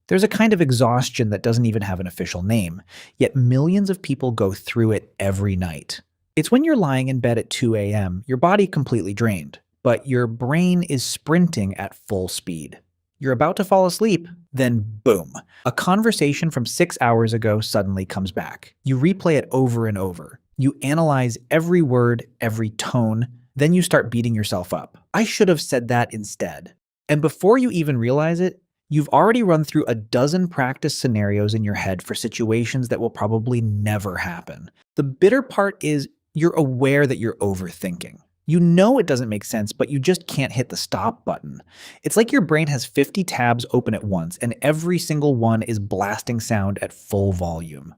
There's a kind of exhaustion that doesn't even have an official name, yet millions of people go through it every night. It's when you're lying in bed at 2 a.m., your body completely drained, but your brain is sprinting at full speed. You're about to fall asleep, then boom, a conversation from 6 hours ago suddenly comes back. You replay it over and over. You analyze every word, every tone, then you start beating yourself up. I should have said that instead. And before you even realize it, you've already run through a dozen practice scenarios in your head for situations that will probably never happen. The bitter part is you're aware that you're overthinking. You know it doesn't make sense, but you just can't hit the stop button. It's like your brain has 50 tabs open at once, and every single one is blasting sound at full volume.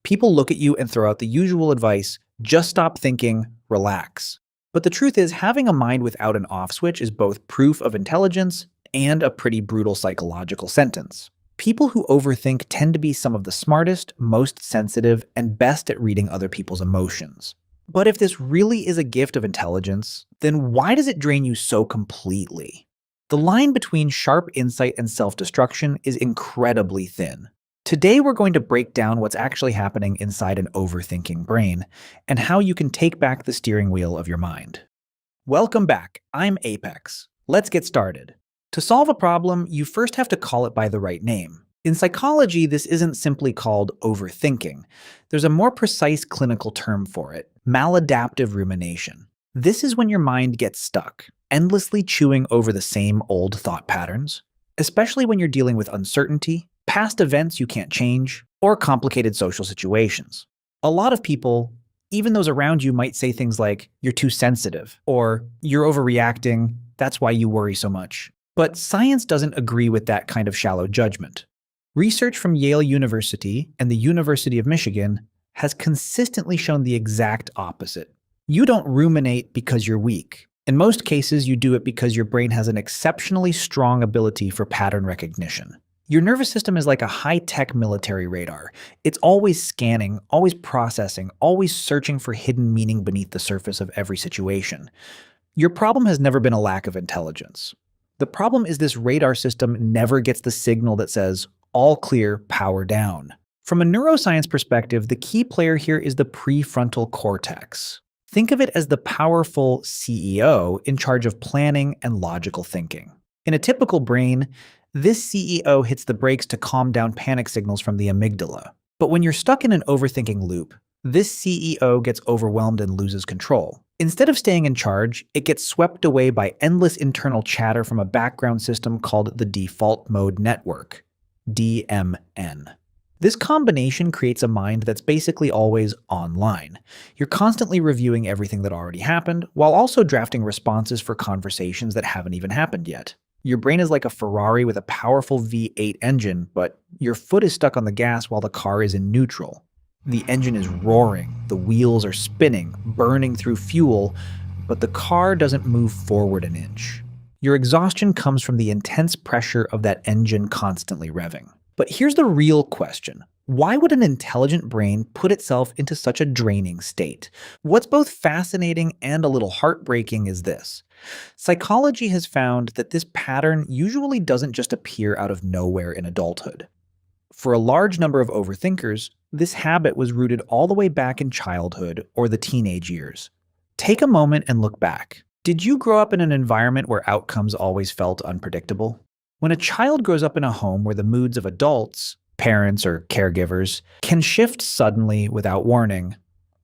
People look at you and throw out the usual advice, just stop thinking, relax. But the truth is, having a mind without an off switch is both proof of intelligence and a pretty brutal psychological sentence. People who overthink tend to be some of the smartest, most sensitive, and best at reading other people's emotions. But if this really is a gift of intelligence, then why does it drain you so completely? The line between sharp insight and self-destruction is incredibly thin. Today we're going to break down what's actually happening inside an overthinking brain, and how you can take back the steering wheel of your mind. Welcome back, I'm Apex. Let's get started. To solve a problem, you first have to call it by the right name. In psychology, this isn't simply called overthinking. There's a more precise clinical term for it: maladaptive rumination. This is when your mind gets stuck, endlessly chewing over the same old thought patterns, especially when you're dealing with uncertainty, past events you can't change, or complicated social situations. A lot of people, even those around you, might say things like, "You're too sensitive," or "You're overreacting, that's why you worry so much." But science doesn't agree with that kind of shallow judgment. Research from Yale University and the University of Michigan has consistently shown the exact opposite. You don't ruminate because you're weak. In most cases, you do it because your brain has an exceptionally strong ability for pattern recognition. Your nervous system is like a high-tech military radar. It's always scanning, always processing, always searching for hidden meaning beneath the surface of every situation. Your problem has never been a lack of intelligence. The problem is this radar system never gets the signal that says, "All clear, power down." From a neuroscience perspective, the key player here is the prefrontal cortex. Think of it as the powerful CEO in charge of planning and logical thinking. In a typical brain, this CEO hits the brakes to calm down panic signals from the amygdala. But when you're stuck in an overthinking loop, this CEO gets overwhelmed and loses control. Instead of staying in charge, it gets swept away by endless internal chatter from a background system called the default mode network, DMN. This combination creates a mind that's basically always online. You're constantly reviewing everything that already happened, while also drafting responses for conversations that haven't even happened yet. Your brain is like a Ferrari with a powerful V8 engine, but your foot is stuck on the gas while the car is in neutral. The engine is roaring, the wheels are spinning, burning through fuel, but the car doesn't move forward an inch. Your exhaustion comes from the intense pressure of that engine constantly revving. But here's the real question. Why would an intelligent brain put itself into such a draining state? What's both fascinating and a little heartbreaking is this. Psychology has found that this pattern usually doesn't just appear out of nowhere in adulthood. For a large number of overthinkers, this habit was rooted all the way back in childhood or the teenage years. Take a moment and look back. Did you grow up in an environment where outcomes always felt unpredictable? When a child grows up in a home where the moods of adults, parents or caregivers, can shift suddenly without warning,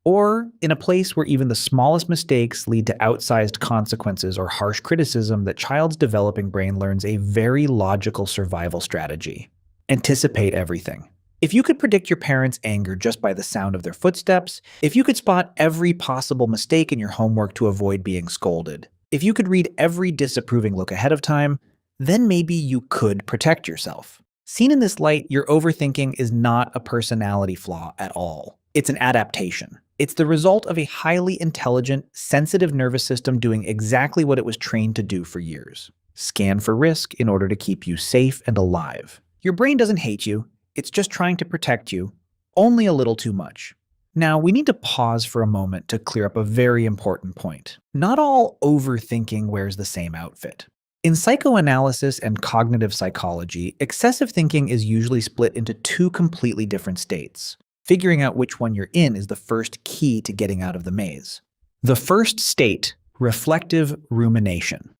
or in a place where even the smallest mistakes lead to outsized consequences or harsh criticism, that child's developing brain learns a very logical survival strategy: anticipate everything. If you could predict your parents' anger just by the sound of their footsteps, if you could spot every possible mistake in your homework to avoid being scolded, if you could read every disapproving look ahead of time, then maybe you could protect yourself. Seen in this light, your overthinking is not a personality flaw at all. It's an adaptation. It's the result of a highly intelligent, sensitive nervous system doing exactly what it was trained to do for years: scan for risk in order to keep you safe and alive. Your brain doesn't hate you. It's just trying to protect you, only a little too much. Now, we need to pause for a moment to clear up a very important point. Not all overthinking wears the same outfit. In psychoanalysis and cognitive psychology, excessive thinking is usually split into two completely different states. Figuring out which one you're in is the first key to getting out of the maze. The first state, reflective rumination.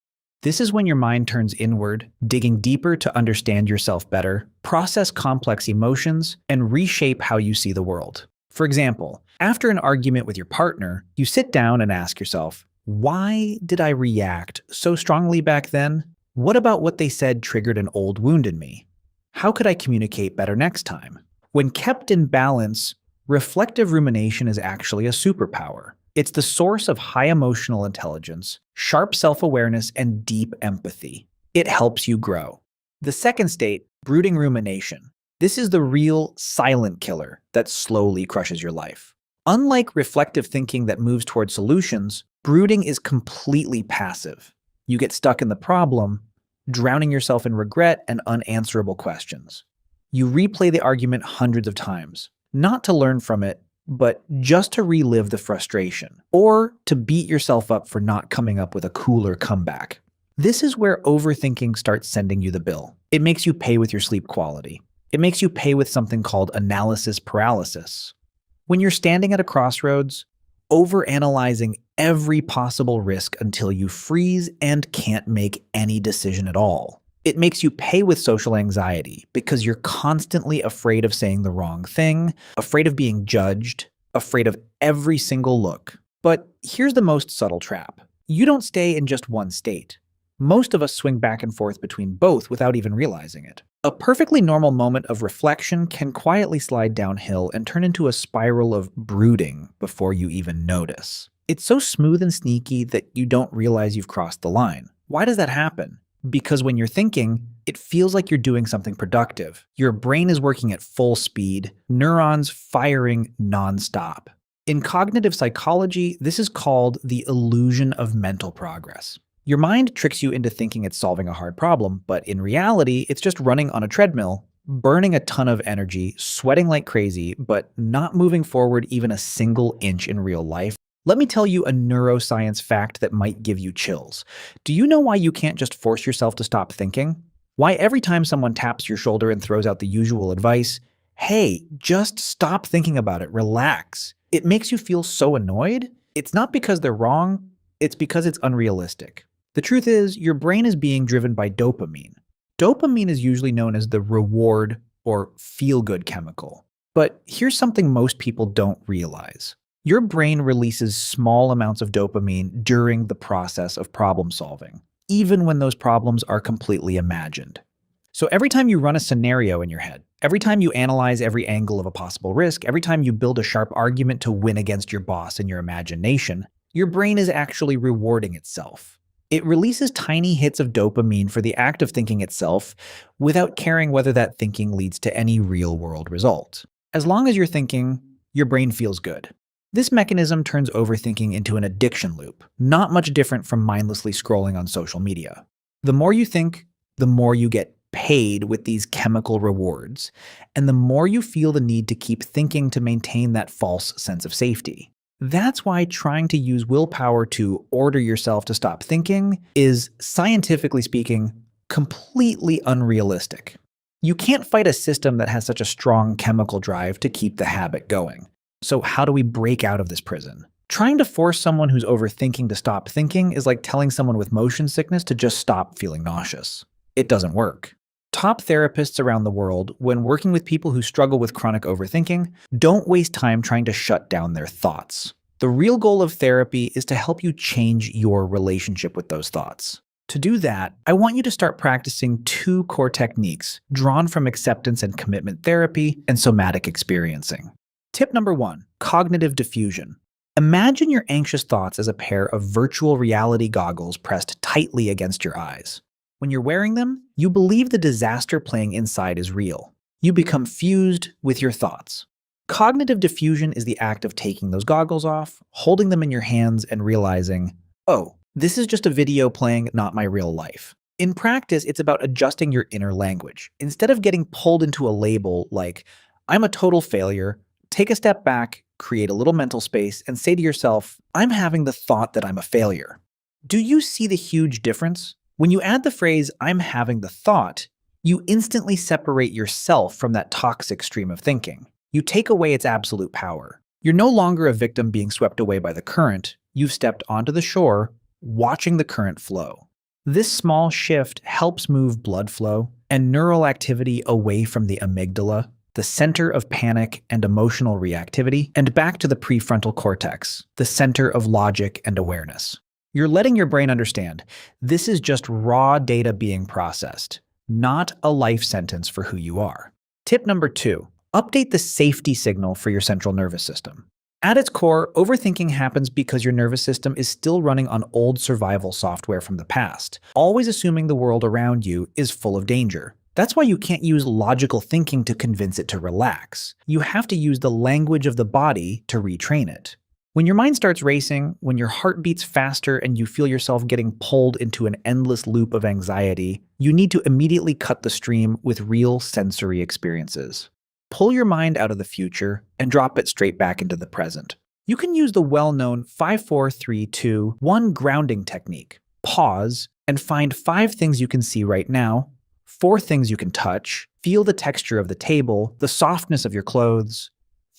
This is when your mind turns inward, digging deeper to understand yourself better, process complex emotions, and reshape how you see the world. For example, after an argument with your partner, you sit down and ask yourself, why did I react so strongly back then? What about what they said triggered an old wound in me? How could I communicate better next time? When kept in balance, reflective rumination is actually a superpower. It's the source of high emotional intelligence, sharp self-awareness, and deep empathy. It helps you grow. The second state, brooding rumination. This is the real silent killer that slowly crushes your life. Unlike reflective thinking that moves toward solutions, brooding is completely passive. You get stuck in the problem, drowning yourself in regret and unanswerable questions. You replay the argument hundreds of times, not to learn from it, but just to relive the frustration, or to beat yourself up for not coming up with a cooler comeback. This is where overthinking starts sending you the bill. It makes you pay with your sleep quality. It makes you pay with something called analysis paralysis. When you're standing at a crossroads, overanalyzing every possible risk until you freeze and can't make any decision at all. It makes you pay with social anxiety because you're constantly afraid of saying the wrong thing, afraid of being judged, afraid of every single look. But here's the most subtle trap. You don't stay in just one state. Most of us swing back and forth between both without even realizing it. A perfectly normal moment of reflection can quietly slide downhill and turn into a spiral of brooding before you even notice. It's so smooth and sneaky that you don't realize you've crossed the line. Why does that happen? Because when you're thinking, it feels like you're doing something productive. Your brain is working at full speed, neurons firing nonstop. In cognitive psychology, this is called the illusion of mental progress. Your mind tricks you into thinking it's solving a hard problem, but in reality, it's just running on a treadmill, burning a ton of energy, sweating like crazy, but not moving forward even a single inch in real life. Let me tell you a neuroscience fact that might give you chills. Do you know why you can't just force yourself to stop thinking? Why every time someone taps your shoulder and throws out the usual advice, hey, just stop thinking about it, relax, it makes you feel so annoyed? It's not because they're wrong, it's because it's unrealistic. The truth is, your brain is being driven by dopamine. Dopamine is usually known as the reward or feel-good chemical. But here's something most people don't realize. Your brain releases small amounts of dopamine during the process of problem solving, even when those problems are completely imagined. So every time you run a scenario in your head, every time you analyze every angle of a possible risk, every time you build a sharp argument to win against your boss in your imagination, your brain is actually rewarding itself. It releases tiny hits of dopamine for the act of thinking itself without caring whether that thinking leads to any real-world result. As long as you're thinking, your brain feels good. This mechanism turns overthinking into an addiction loop, not much different from mindlessly scrolling on social media. The more you think, the more you get paid with these chemical rewards, and the more you feel the need to keep thinking to maintain that false sense of safety. That's why trying to use willpower to order yourself to stop thinking is, scientifically speaking, completely unrealistic. You can't fight a system that has such a strong chemical drive to keep the habit going. So how do we break out of this prison? Trying to force someone who's overthinking to stop thinking is like telling someone with motion sickness to just stop feeling nauseous. It doesn't work. Top therapists around the world, when working with people who struggle with chronic overthinking, don't waste time trying to shut down their thoughts. The real goal of therapy is to help you change your relationship with those thoughts. To do that, I want you to start practicing two core techniques drawn from acceptance and commitment therapy and somatic experiencing. Tip number 1, cognitive diffusion. Imagine your anxious thoughts as a pair of virtual reality goggles pressed tightly against your eyes. When you're wearing them, you believe the disaster playing inside is real. You become fused with your thoughts. Cognitive diffusion is the act of taking those goggles off, holding them in your hands, and realizing, oh, this is just a video playing, not my real life. In practice, it's about adjusting your inner language. Instead of getting pulled into a label like, I'm a total failure, take a step back, create a little mental space, and say to yourself, I'm having the thought that I'm a failure. Do you see the huge difference? When you add the phrase, "I'm having the thought," you instantly separate yourself from that toxic stream of thinking. You take away its absolute power. You're no longer a victim being swept away by the current. You've stepped onto the shore, watching the current flow. This small shift helps move blood flow and neural activity away from the amygdala, the center of panic and emotional reactivity, and back to the prefrontal cortex, the center of logic and awareness. You're letting your brain understand this is just raw data being processed, not a life sentence for who you are. Tip number 2, update the safety signal for your central nervous system. At its core, overthinking happens because your nervous system is still running on old survival software from the past, always assuming the world around you is full of danger. That's why you can't use logical thinking to convince it to relax. You have to use the language of the body to retrain it. When your mind starts racing, when your heart beats faster and you feel yourself getting pulled into an endless loop of anxiety, you need to immediately cut the stream with real sensory experiences. Pull your mind out of the future and drop it straight back into the present. You can use the well-known 5-4-3-2-1 grounding technique. Pause and find 5 things you can see right now, 4 things you can touch, feel the texture of the table, the softness of your clothes,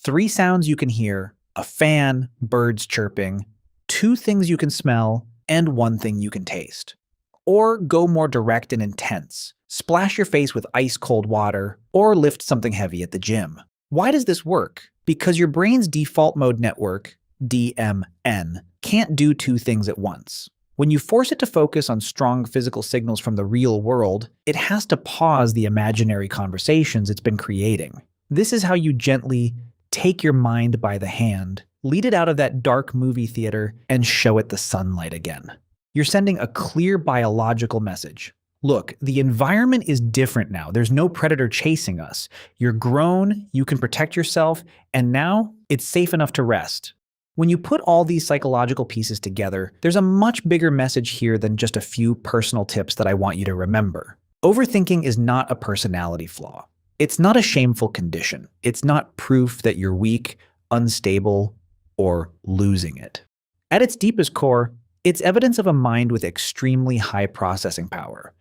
3 sounds you can hear, a fan, birds chirping, 2 things you can smell, and 1 thing you can taste. Or go more direct and intense. Splash your face with ice-cold water, or lift something heavy at the gym. Why does this work? Because your brain's default mode network, DMN, can't do 2 things at once. When you force it to focus on strong physical signals from the real world, it has to pause the imaginary conversations it's been creating. This is how you gently take your mind by the hand, lead it out of that dark movie theater, and show it the sunlight again. You're sending a clear biological message. Look, the environment is different now. There's no predator chasing us. You're grown, you can protect yourself, and now it's safe enough to rest. When you put all these psychological pieces together, there's a much bigger message here than just a few personal tips that I want you to remember. Overthinking is not a personality flaw. It's not a shameful condition. It's not proof that you're weak, unstable, or losing it. At its deepest core, it's evidence of a mind with extremely high processing power.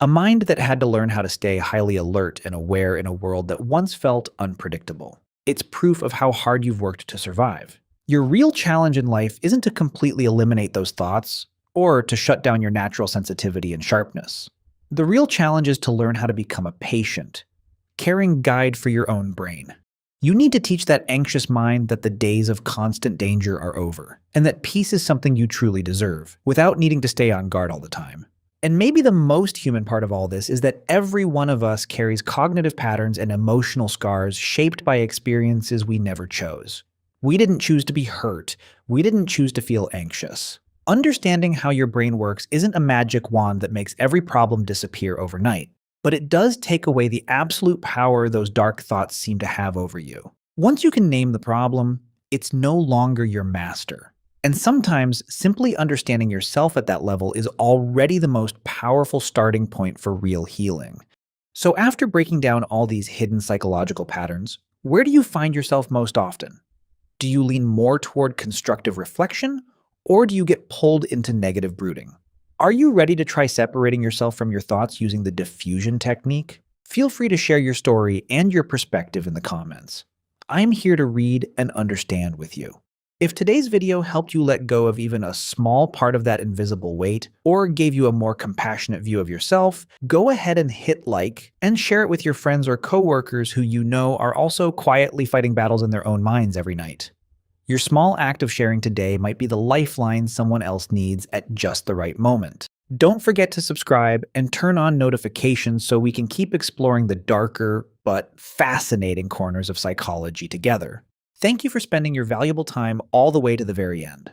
A mind that had to learn how to stay highly alert and aware in a world that once felt unpredictable. It's proof of how hard you've worked to survive. Your real challenge in life isn't to completely eliminate those thoughts or to shut down your natural sensitivity and sharpness. The real challenge is to learn how to become a patient, caring guide for your own brain. You need to teach that anxious mind that the days of constant danger are over, and that peace is something you truly deserve, without needing to stay on guard all the time. And maybe the most human part of all this is that every one of us carries cognitive patterns and emotional scars shaped by experiences we never chose. We didn't choose to be hurt. We didn't choose to feel anxious. Understanding how your brain works isn't a magic wand that makes every problem disappear overnight, but it does take away the absolute power those dark thoughts seem to have over you. Once you can name the problem, it's no longer your master. And sometimes simply understanding yourself at that level is already the most powerful starting point for real healing. So after breaking down all these hidden psychological patterns, where do you find yourself most often? Do you lean more toward constructive reflection, or do you get pulled into negative brooding? Are you ready to try separating yourself from your thoughts using the diffusion technique? Feel free to share your story and your perspective in the comments. I'm here to read and understand with you. If today's video helped you let go of even a small part of that invisible weight, or gave you a more compassionate view of yourself, go ahead and hit like and share it with your friends or coworkers who you know are also quietly fighting battles in their own minds every night. Your small act of sharing today might be the lifeline someone else needs at just the right moment. Don't forget to subscribe and turn on notifications so we can keep exploring the darker but fascinating corners of psychology together. Thank you for spending your valuable time all the way to the very end.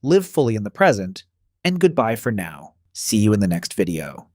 Live fully in the present, and goodbye for now. See you in the next video.